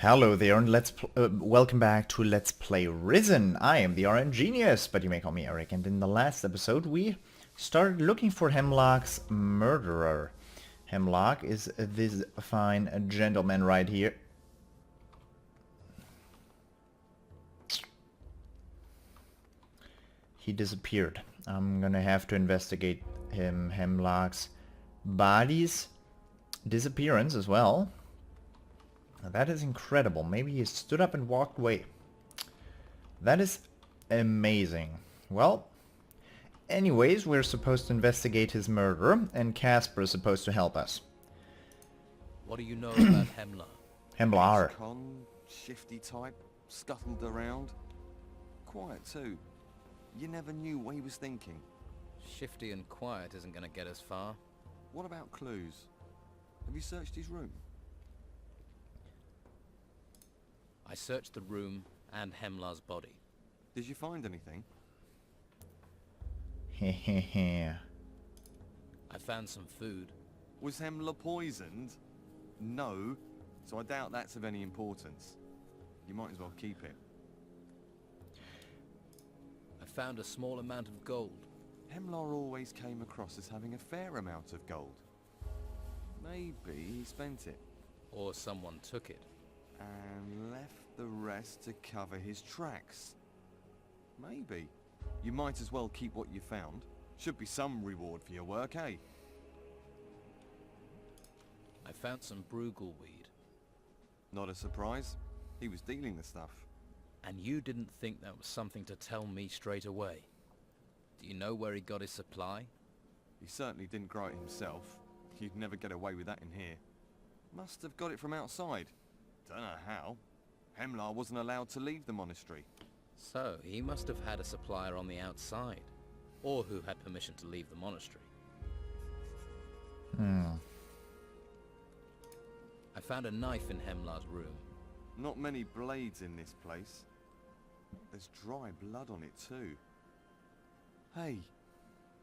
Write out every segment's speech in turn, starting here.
Hello there, and welcome back to Let's Play Risen. I am the RNGenius, but you may call me Eric, and in the last episode we started looking for Hemlock's murderer. Hemlock is this fine gentleman right here. He disappeared. I'm gonna have to investigate Hemlock's body's disappearance as well. Now that is incredible. Maybe he stood up and walked away. That is amazing. Well, anyways, we're supposed to investigate his murder, and Casper is supposed to help us. What do you know about Hemlar? Hemlar. Con, shifty type, scuttled around. Quiet too. You never knew what he was thinking. Shifty and quiet isn't going to get us far. What about clues? Have you searched his room? I searched the room and Hemlar's body. Did you find anything? Hehehe. I found some food. Was Hemlar poisoned? No, so I doubt that's of any importance. You might as well keep it. I found a small amount of gold. Hemlar always came across as having a fair amount of gold. Maybe he spent it. Or someone took it. And left the rest to cover his tracks. Maybe. You might as well keep what you found. Should be some reward for your work, eh? I found some brugal weed. Not a surprise. He was dealing the stuff. And you didn't think that was something to tell me straight away? Do you know where he got his supply? He certainly didn't grow it himself. You'd never get away with that in here. Must have got it from outside. Don't know how. Hemlar wasn't allowed to leave the monastery. So, he must have had a supplier on the outside. Or who had permission to leave the monastery. I found a knife in Hemlar's room. Not many blades in this place. There's dry blood on it too. Hey,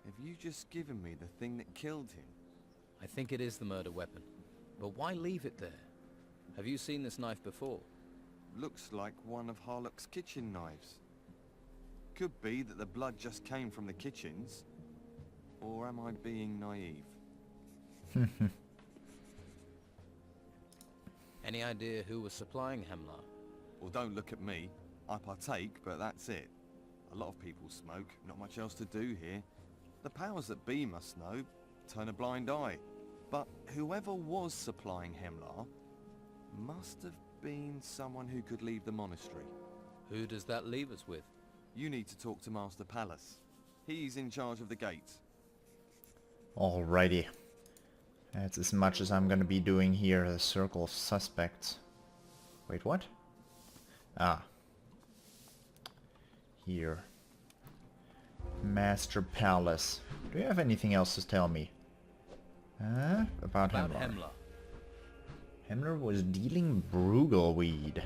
have you just given me the thing that killed him? I think it is the murder weapon. But why leave it there? Have you seen this knife before? Looks like one of Harlock's kitchen knives. Could be that the blood just came from the kitchens. Or am I being naive? Any idea who was supplying Hemlar? Well, don't look at me. I partake, but that's it. A lot of people smoke, not much else to do here. The powers that be must know, turn a blind eye. But whoever was supplying Hemlar must have been someone who could leave the monastery. Who does that leave us with? You need to talk to Master Palace. He's in charge of the gate. Alrighty. That's as much as I'm gonna be doing here, the circle of suspects. Wait, what? Ah. Here. Master Palace. Do you have anything else to tell me? About Hemlar. Hemlar. Hemlar was dealing brugal weed.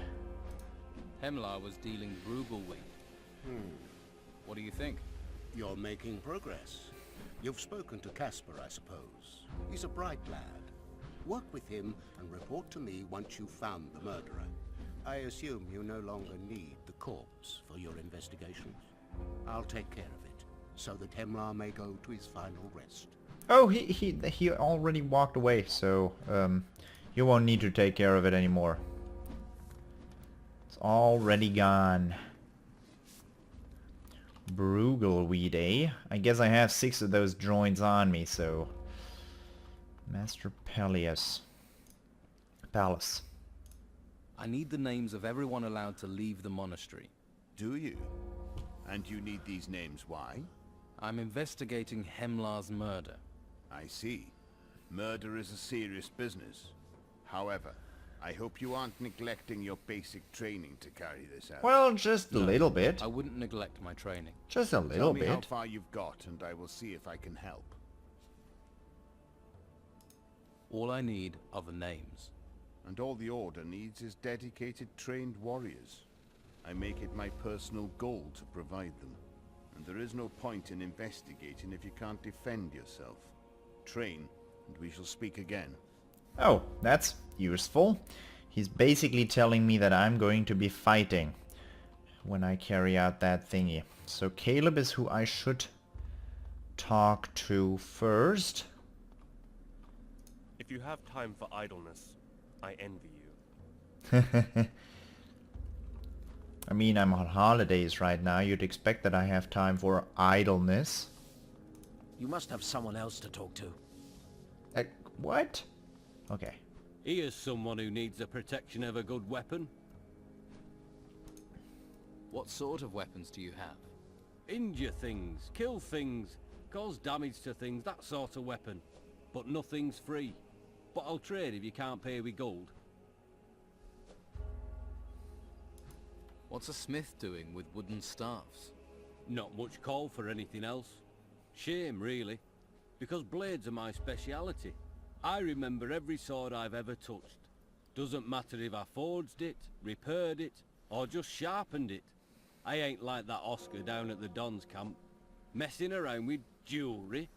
Hemlar was dealing brugal weed. What do you think? You're making progress. You've spoken to Casper, I suppose. He's a bright lad. Work with him and report to me once you've found the murderer. I assume you no longer need the corpse for your investigations. I'll take care of it, so that Hemlar may go to his final rest. Oh, he already walked away, so you won't need to take care of it anymore. It's already gone. Brugal weed, eh? I guess I have 6 of those joints on me, so... Master Palace. I need the names of everyone allowed to leave the monastery. Do you? And you need these names, why? I'm investigating Hemlar's murder. I see. Murder is a serious business. However, I hope you aren't neglecting your basic training to carry this out. Well, just a No, little bit. I wouldn't neglect my training. Just a little Tell me how bit. far you've got, and I will see if I can help. All I need are the names. And all the Order needs is dedicated, trained warriors. I make it my personal goal to provide them. And there is no point in investigating if you can't defend yourself. Train, and we shall speak again. Oh, that's useful. He's basically telling me that I'm going to be fighting when I carry out that thingy. So Caleb is who I should talk to first. If you have time for idleness, I envy you. I mean, I'm on holidays right now. You'd expect that I have time for idleness. You must have someone else to talk to. What? Okay. Here's someone who needs the protection of a good weapon. What sort of weapons do you have? Injure things, kill things, cause damage to things, that sort of weapon. But nothing's free. But I'll trade if you can't pay with gold. What's a smith doing with wooden staffs? Not much call for anything else. Shame, really. Because blades are my speciality. I remember every sword I've ever touched. Doesn't matter if I forged it, repaired it, or just sharpened it. I ain't like that Oscar down at the Don's camp. Messing around with jewellery.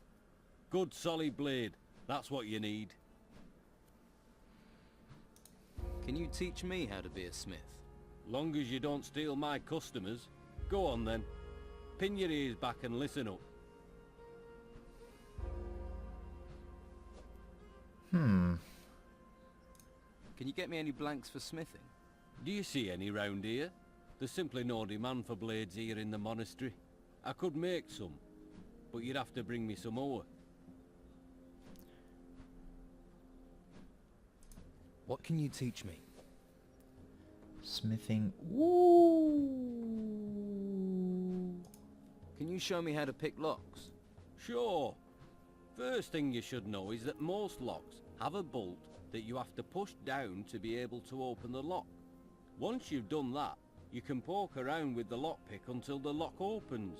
Good solid blade, that's what you need. Can you teach me how to be a smith? Long as you don't steal my customers. Go on then. Pin your ears back and listen up. Can you get me any blanks for smithing? Do you see any round here? There's simply no demand for blades here in the monastery. I could make some, but you'd have to bring me some ore. What can you teach me? Smithing. Ooh. Can you show me how to pick locks? Sure. First thing you should know is that most locks have a bolt that you have to push down to be able to open the lock. Once you've done that, you can poke around with the lockpick until the lock opens.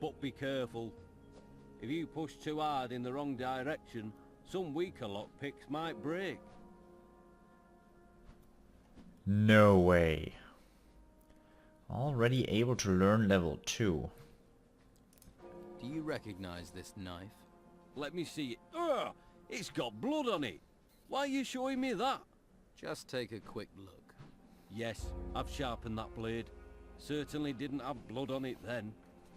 But be careful. If you push too hard in the wrong direction, some weaker lockpicks might break. No way. Already able to learn level 2. Do you recognize this knife? Let me see it. Ugh! It's got blood on it. Why are you showing me that? Just take a quick look. Yes, I've sharpened that blade. Certainly didn't have blood on it then.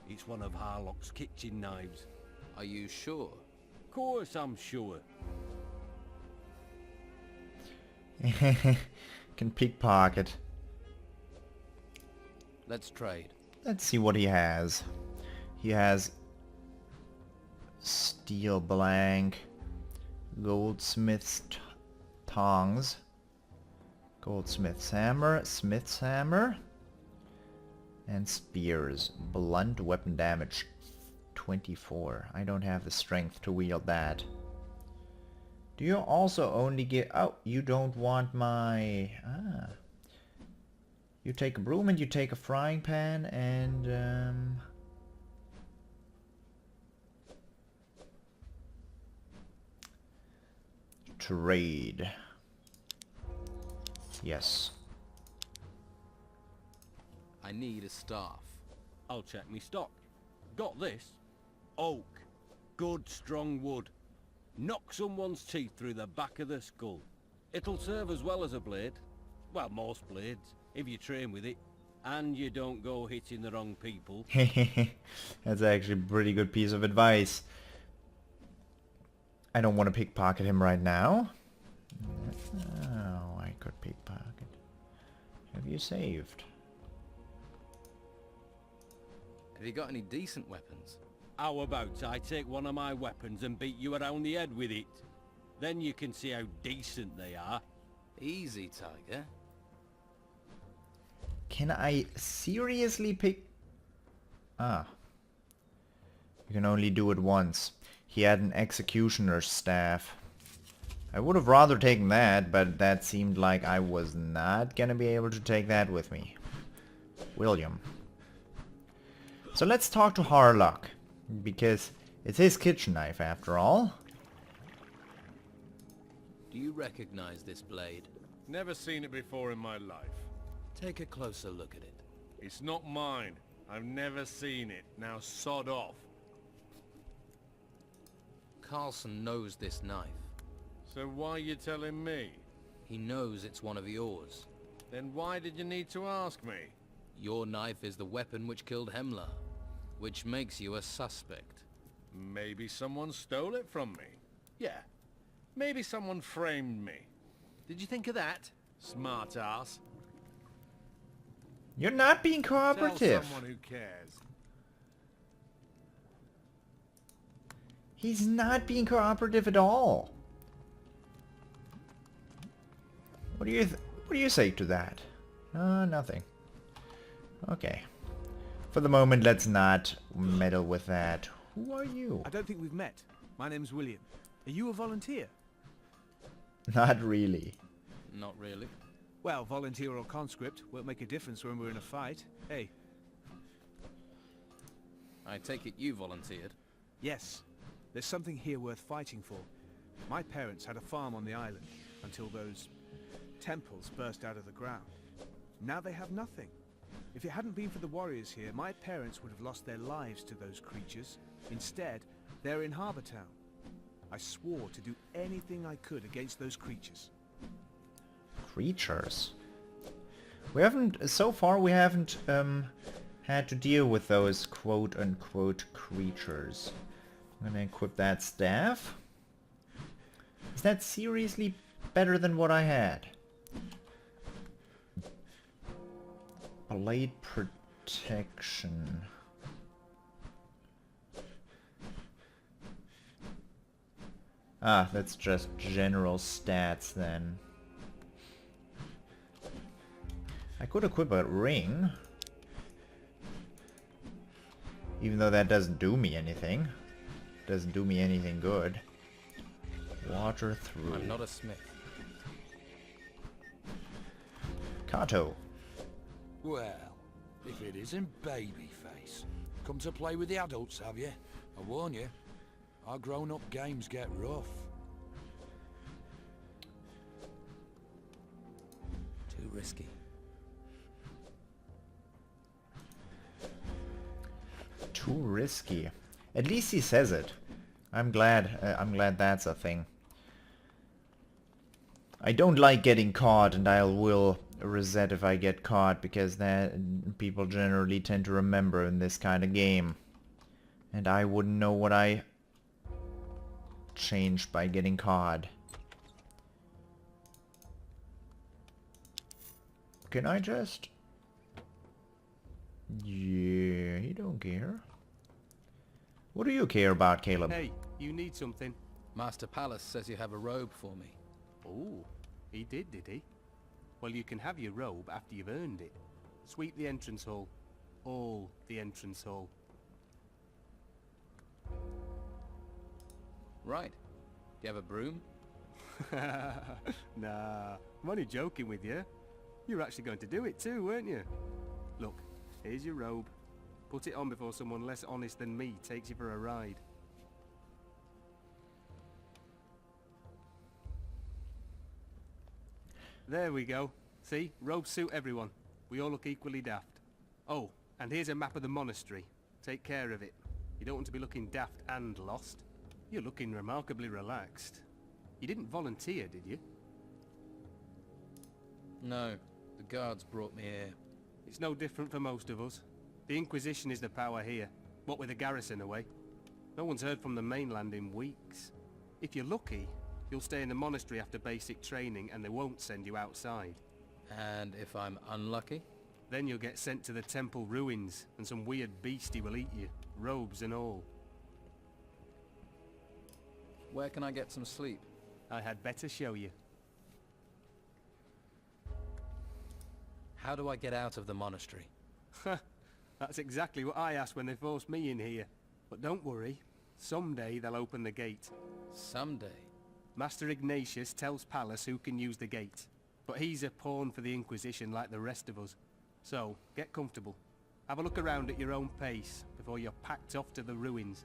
It's one of Harlock's kitchen knives. Are you sure? Course I'm sure. Can pickpocket. Let's trade. Let's see what he has. He has steel blank, goldsmith's tongs, goldsmith's hammer, smith's hammer, and spears. Blunt weapon damage 24. I don't have the strength to wield that. Do you also only get... Oh, you don't want my... Ah. You take a broom and you take a frying pan and... Trade. Yes. I need a staff. I'll check me stock. Got this. Oak. Good strong wood. Knock someone's teeth through the back of the skull. It'll serve as well as a blade. Well, most blades, if you train with it. And you don't go hitting the wrong people. That's actually a pretty good piece of advice. I don't want to pickpocket him right now. Oh, I could pickpocket. Have you saved? Have you got any decent weapons? How about I take one of my weapons and beat you around the head with it? Then you can see how decent they are. Easy, Tiger. Can I seriously pick... Ah. You can only do it once. He had an executioner's staff. I would have rather taken that, but that seemed like I was not gonna be able to take that with me. William. So let's talk to Harlock, because it's his kitchen knife after all. Do you recognize this blade? Never seen it before in my life. Take a closer look at it. It's not mine. I've never seen it. Now sod off. Carlson knows this knife. So why are you telling me? He knows it's one of yours. Then why did you need to ask me? Your knife is the weapon which killed Hemlar, which makes you a suspect. Maybe someone stole it from me. Yeah. Maybe someone framed me. Did you think of that? Smart ass. You're not being Tell cooperative. someone who cares. He's not being cooperative at all. What do you say to that? Nothing. Okay. For the moment, let's not meddle with that. Who are you? I don't think we've met. My name's William. Are you a volunteer? Not really. Not really. Well, volunteer or conscript won't make a difference when we're in a fight. Hey. I take it you volunteered. Yes. There's something here worth fighting for. My parents had a farm on the island until those temples burst out of the ground. Now they have nothing. If it hadn't been for the warriors here, my parents would have lost their lives to those creatures. Instead, they're in Harbour Town. I swore to do anything I could against those creatures. Creatures? So far we haven't had to deal with those quote-unquote creatures. I'm gonna equip that staff. Is that seriously better than what I had? Blade protection. Ah, that's just general stats then. I could equip a ring. Even though that doesn't do me anything. Doesn't do me anything good. Water through. I'm not a smith. Kato. Well, if it isn't Babyface. Come to play with the adults, have you? I warn you, our grown-up games get rough. Too risky. Too risky. At least he says it. I'm glad that's a thing. I don't like getting caught, and I will reset if I get caught, because that people generally tend to remember in this kind of game. And I wouldn't know what I changed by getting caught. Can I just... Yeah, he don't care. What do you care about, Caleb? Hey, you need something. Master Palace says you have a robe for me. Oh, he did he? Well, you can have your robe after you've earned it. Sweep the entrance hall. All the entrance hall. Right. Do you have a broom? Nah, I'm only joking with you. You were actually going to do it too, weren't you? Look, here's your robe. Put it on before someone less honest than me takes you for a ride. There we go. See? Robes suit everyone. We all look equally daft. Oh, and here's a map of the monastery. Take care of it. You don't want to be looking daft and lost. You're looking remarkably relaxed. You didn't volunteer, did you? No. The guards brought me here. It's no different for most of us. The Inquisition is the power here, what with the garrison away. No one's heard from the mainland in weeks. If you're lucky, you'll stay in the monastery after basic training and they won't send you outside. And if I'm unlucky? Then you'll get sent to the temple ruins and some weird beastie will eat you, robes and all. Where can I get some sleep? I had better show you. How do I get out of the monastery? That's exactly what I asked when they forced me in here. But don't worry, someday they'll open the gate. Someday? Master Ignatius tells Pallas who can use the gate. But he's a pawn for the Inquisition like the rest of us. So, get comfortable. Have a look around at your own pace before you're packed off to the ruins.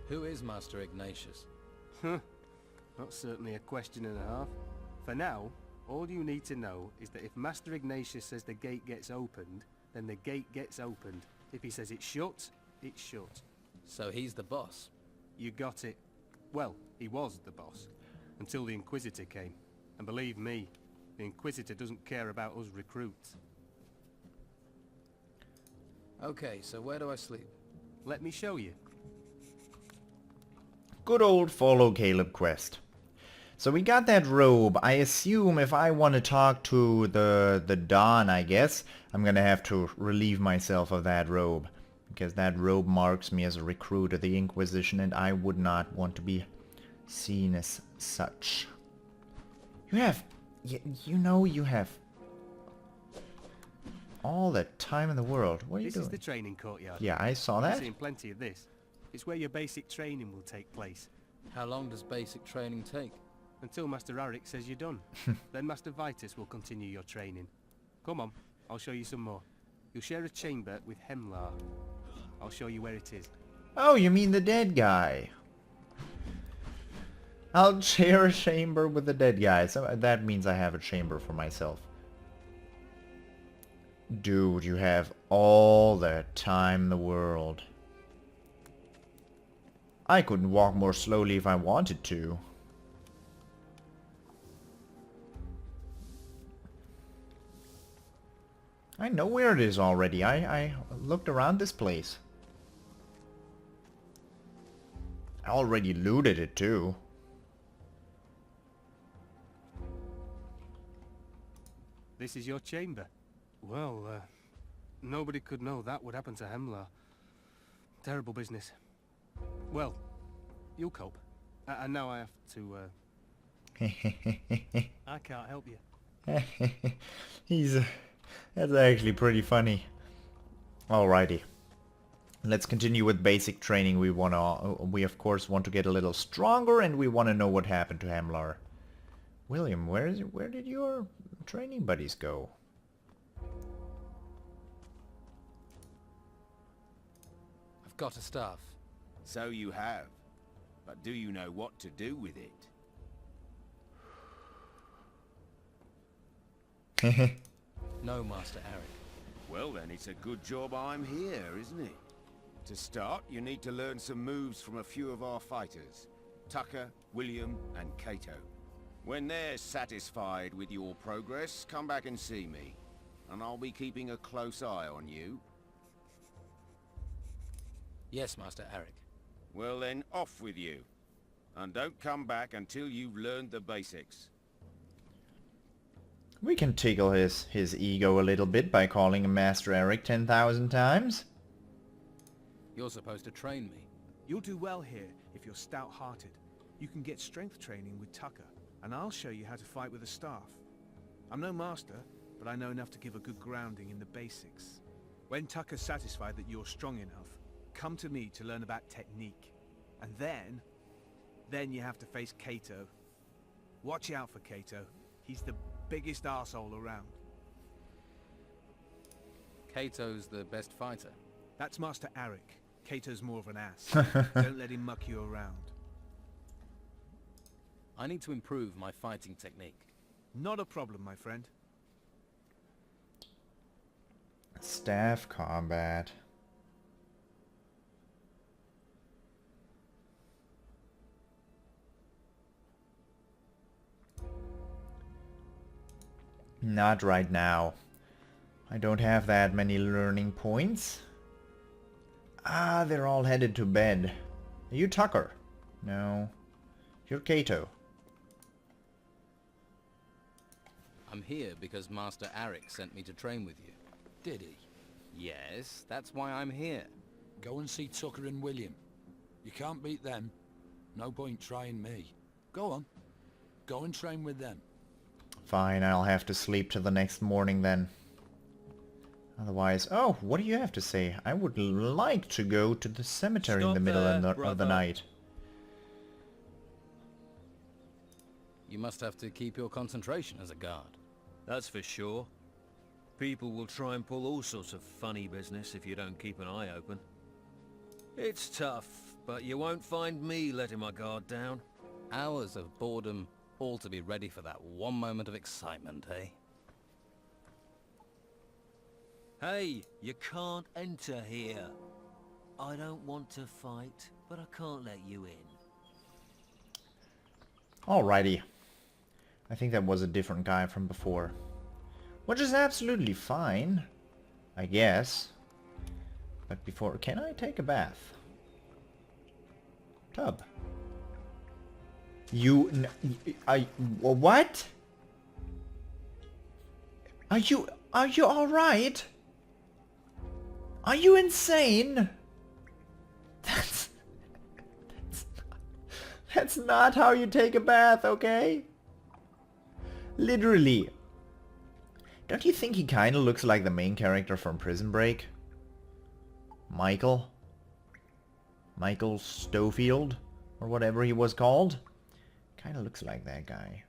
Who is Master Ignatius? That's certainly a question and a half. For now, all you need to know is that if Master Ignatius says the gate gets opened, then the gate gets opened. If he says it's shut, it's shut. So he's the boss? You got it. Well, he was the boss. Until the Inquisitor came. And believe me, the Inquisitor doesn't care about us recruits. Okay, so where do I sleep? Let me show you. Good old follow Caleb quest. So we got that robe. I assume if I want to talk to the Don, I guess, I'm gonna have to relieve myself of that robe. Because that robe marks me as a recruit of the Inquisition, and I would not want to be seen as such. You have... You know you have... all the time in the world. What are you doing? This is the training courtyard. Yeah, I saw I've that. seen plenty of this. It's where your basic training will take place. How long does basic training take? Until Master Arik says you're done. Then Master Vitus will continue your training. Come on, I'll show you some more. You'll share a chamber with Hemlar. I'll show you where it is. Oh, you mean the dead guy. I'll share a chamber with the dead guy. So that means I have a chamber for myself. Dude, you have all the time in the world. I could walk more slowly if I wanted to. I know where it is already. I looked around this place. I already looted it too. This is your chamber. Well, nobody could know that would happen to Hemlar. Terrible business. Well, you'll cope. And now I have to, I can't help you. That's actually pretty funny. Alrighty. Let's continue with basic training. We of course want to get a little stronger, and we want to know what happened to Hemlar. William, where did your training buddies go? I've got a staff. So you have. But do you know what to do with it? No, Master Arik. Well then, it's a good job I'm here, isn't it? To start, you need to learn some moves from a few of our fighters. Tucker, William, and Cato. When they're satisfied with your progress, come back and see me. And I'll be keeping a close eye on you. Yes, Master Arik. Well then, off with you. And don't come back until you've learned the basics. We can tickle his ego a little bit by calling him Master Arik 10,000 times. You're supposed to train me. You'll do well here if you're stout-hearted. You can get strength training with Tucker, and I'll show you how to fight with a staff. I'm no master, but I know enough to give a good grounding in the basics. When Tucker's satisfied that you're strong enough, come to me to learn about technique. And then you have to face Cato. Watch out for Cato. He's the biggest arsehole around. Cato's the best fighter. That's Master Arik. Cato's more of an ass. Don't let him muck you around. I need to improve my fighting technique. Not a problem, my friend. Staff combat. Not right now. I don't have that many learning points. Ah, they're all headed to bed. Are you Tucker? No. You're Cato. I'm here because Master Arik sent me to train with you. Did he? Yes, that's why I'm here. Go and see Tucker and William. You can't beat them. No point trying me. Go on. Go and train with them. Fine, I'll have to sleep till the next morning then. Otherwise... Oh, what do you have to say? I would like to go to the cemetery in the middle of the night. You must have to keep your concentration as a guard. That's for sure. People will try and pull all sorts of funny business if you don't keep an eye open. It's tough, but you won't find me letting my guard down. Hours of boredom, all to be ready for that one moment of excitement, eh? Hey, you can't enter here. I don't want to fight, but I can't let you in. Alrighty. I think that was a different guy from before. Which is absolutely fine, I guess. But before... Can I take a bath? Tub. What? Are you alright? Are you insane? That's not how you take a bath, okay? Literally. Don't you think he kinda looks like the main character from Prison Break? Michael? Michael Stofield? Or whatever he was called? Kinda looks like that guy.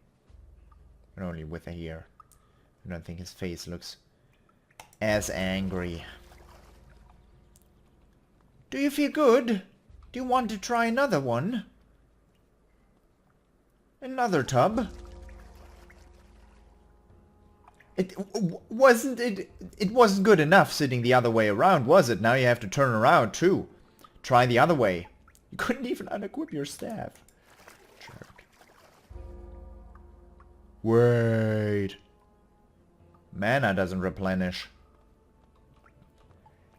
But only with a hair. I don't think his face looks as angry. Do you feel good? Do you want to try another one? Another tub? It wasn't good enough sitting the other way around, was it? Now you have to turn around too. Try the other way. You couldn't even unequip your staff. Jerk. Wait. Mana doesn't replenish.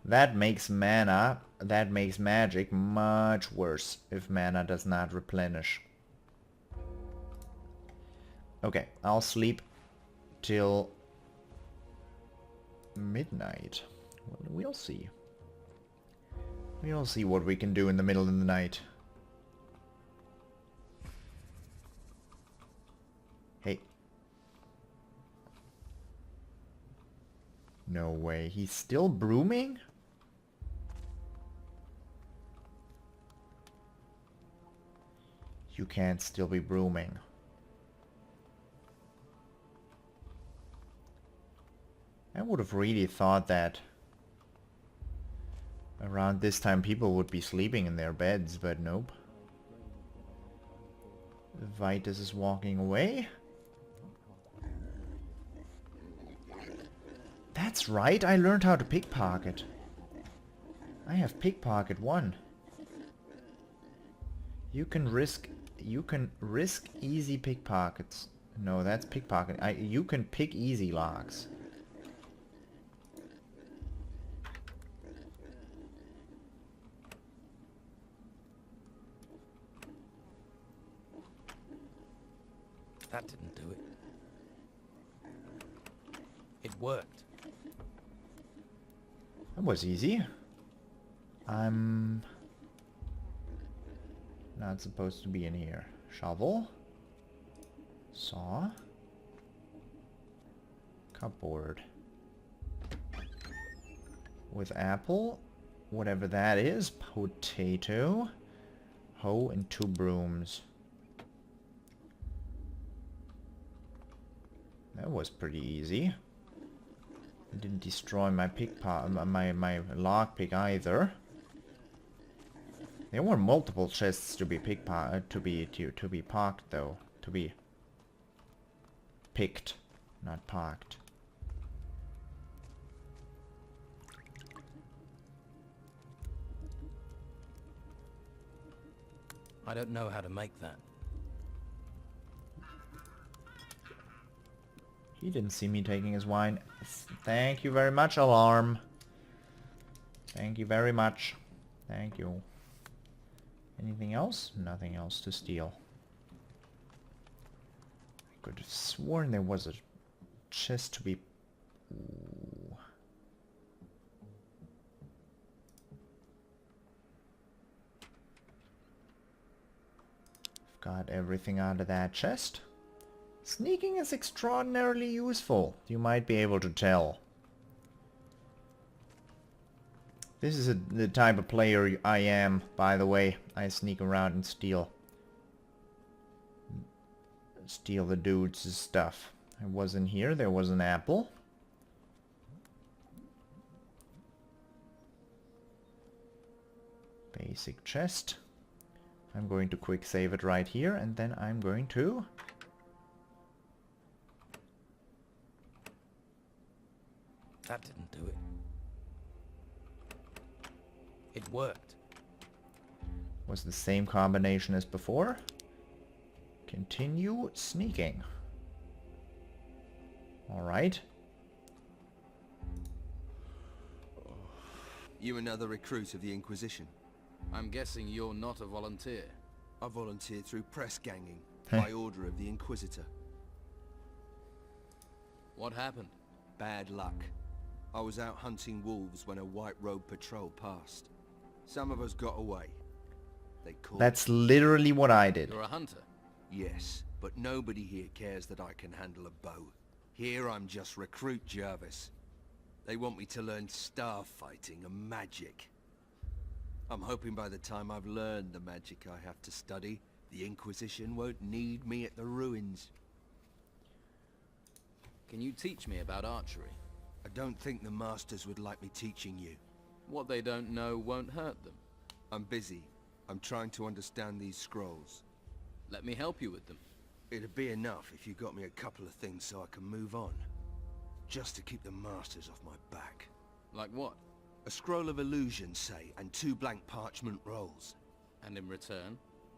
That makes magic much worse if mana does not replenish. Okay, I'll sleep till midnight. We'll see. We'll see what we can do in the middle of the night. Hey. No way. He's still brooming? You can't still be brooming. I would have really thought that around this time people would be sleeping in their beds, but nope. Vitus is walking away. That's right, I learned how to pickpocket. I have pickpocket 1. You can risk easy pickpockets. No, that's pickpocket. You can pick easy locks. That didn't do it. It worked. That was easy. I'm not supposed to be in here. Shovel. Saw. Cupboard. With apple. Whatever that is. Potato. Hoe and 2 brooms. That was pretty easy. It didn't destroy my my lockpick either. There were multiple chests to be picked though. To be picked, not parked. I don't know how to make that. He didn't see me taking his wine. Thank you very much, alarm. Thank you very much. Thank you. Anything else? Nothing else to steal. I could have sworn there was a chest to be... Ooh. I've got everything out of that chest. Sneaking is extraordinarily useful, you might be able to tell. This is the type of player I am, by the way. I sneak around and steal the dudes' stuff. I was in here, there was an apple. Basic chest. I'm going to quick save it right here, and then I'm going to... That didn't do it. It worked. Was the same combination as before. Continue sneaking. Alright. You another recruit of the Inquisition? I'm guessing you're not a volunteer. I volunteered through press ganging, by order of the Inquisitor. What happened? Bad luck. I was out hunting wolves when a white robe patrol passed. Some of us got away. They called... That's literally what I did. You're a hunter? Yes, but nobody here cares that I can handle a bow. Here I'm just Recruit Jarvis. They want me to learn star fighting and magic. I'm hoping by the time I've learned the magic I have to study, the Inquisition won't need me at the ruins. Can you teach me about archery? I don't think the Masters would like me teaching you. What they don't know won't hurt them. I'm busy. I'm trying to understand these scrolls. Let me help you with them. It'd be enough if you got me a couple of things so I can move on. Just to keep the Masters off my back. Like what? A scroll of illusion, say, and 2 blank parchment rolls. And in return?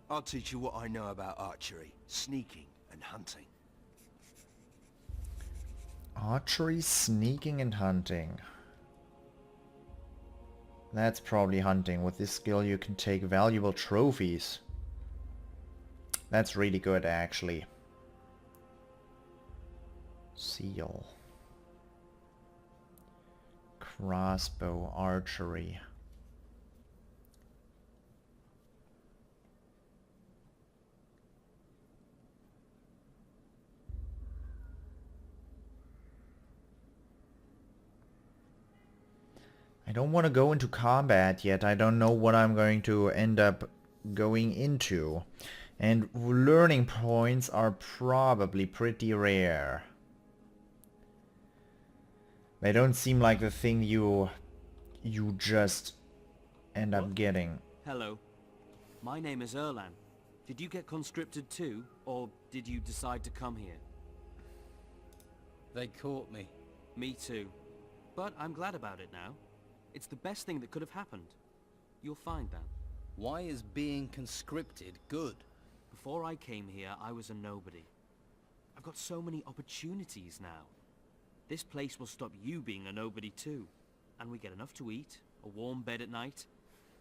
I'll teach you what I know about archery, sneaking, and hunting. Archery, sneaking, and hunting. That's probably hunting. With this skill you can take valuable trophies. That's really good, actually. Seal. Crossbow, archery. I don't want to go into combat yet. I don't know what I'm going to end up going into. And learning points are probably pretty rare. They don't seem like the thing you just end up getting. Hello. My name is Erlan. Did you get conscripted too, or did you decide to come here? They caught me. Me too. But I'm glad about it now. It's the best thing that could have happened. You'll find that. Why is being conscripted good? Before I came here, I was a nobody. I've got so many opportunities now. This place will stop you being a nobody too. And we get enough to eat, a warm bed at night,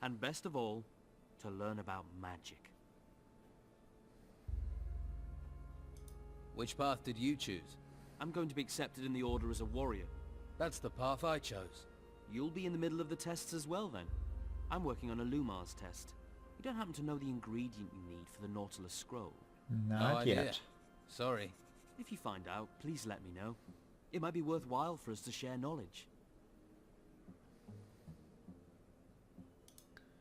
and best of all, to learn about magic. Which path did you choose? I'm going to be accepted in the Order as a warrior. That's the path I chose. You'll be in the middle of the tests as well then. I'm working on a Lumar's test. You don't happen to know the ingredient you need for the Nautilus scroll? Not yet. Sorry. If you find out, please let me know. It might be worthwhile for us to share knowledge.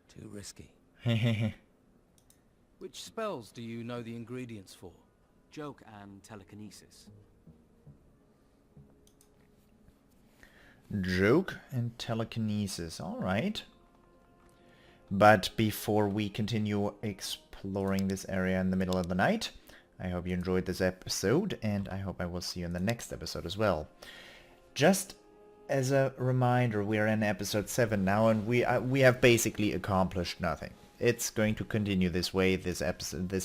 Too risky. Which spells do you know the ingredients for? Joke and telekinesis. Joke and telekinesis. Alright. But before we continue exploring this area in the middle of the night, I hope you enjoyed this episode, and I hope I will see you in the next episode as well. Just as a reminder, we're in episode 7 now, and we have basically accomplished nothing. It's going to continue this way. This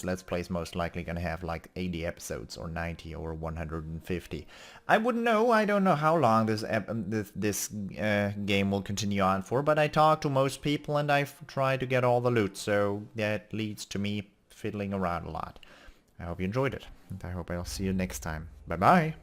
Let's Play is most likely going to have like 80 episodes, or 90, or 150. I wouldn't know. I don't know how long this game will continue on for, but I talk to most people, and I've tried to get all the loot, so that leads to me fiddling around a lot. I hope you enjoyed it, and I hope I'll see you next time. Bye-bye!